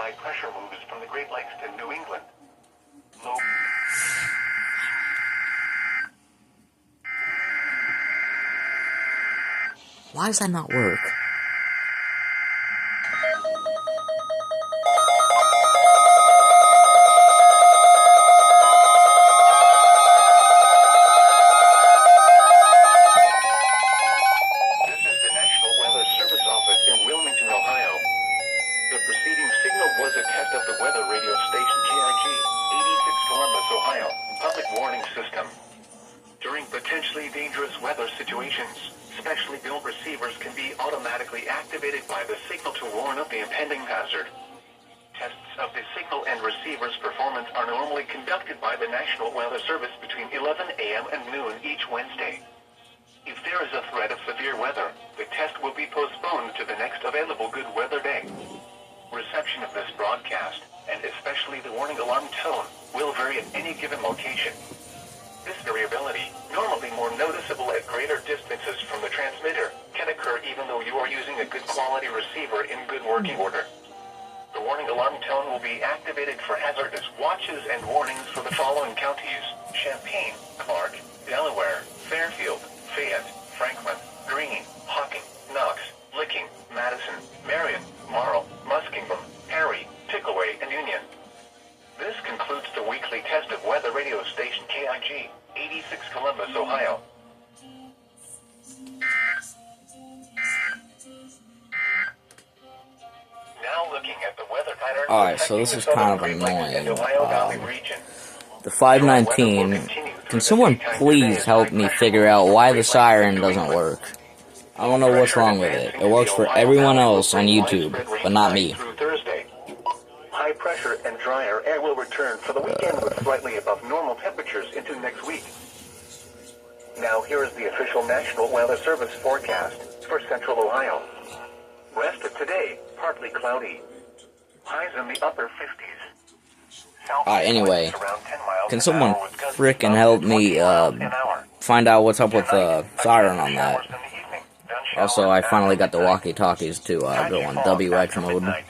high pressure moves from the Great Lakes to New England. Low. Why does that not work? This is the National Weather Service office in Wilmington, Ohio. The preceding signal was a test of the weather radio station KIG 86 Columbus, Ohio, public warning system. During potentially dangerous weather situations, specially built receivers can be automatically activated by the signal to warn of the impending hazard. Tests of the signal and receiver's performance are normally conducted by the National Weather Service between 11 a.m. and noon each Wednesday. If there is a threat of severe weather, the test will be postponed to the next available good weather day. Reception of this broadcast, and especially the warning alarm tone, will vary at any given location. This variability, normally more noticeable at greater distances from the transmitter, can occur even though you are using a good quality receiver in good working order. The warning alarm tone will be activated for hazardous watches and warnings for the following counties: Champaign, Clark, Delaware, Fairfield, Fayette, Franklin, Greene, Hocking, Knox, Licking, Madison, Marion, Marl, Muskingum, Perry, Pickaway, and Union. This concludes the weekly test of weather radio station KIG 86 Columbus, Ohio. Now looking at the weather patterns. Alright, so this is kind of affecting the Southern Great Lakes and annoying. Ohio Valley region. The 519, can someone please help me figure out why the siren doesn't work? I don't know what's wrong with it. It works for everyone else on YouTube, but not me. Through Thursday. High pressure and drier air will return for the weekend with slightly above normal temperatures into next week. Now here is the official National Weather Service forecast for Central Ohio. Rest of today, partly cloudy. Highs in the upper 50s. Anyway, can someone frickin' help me find out what's up with the siren on that? Also, I finally got the walkie-talkies to go on WX mode.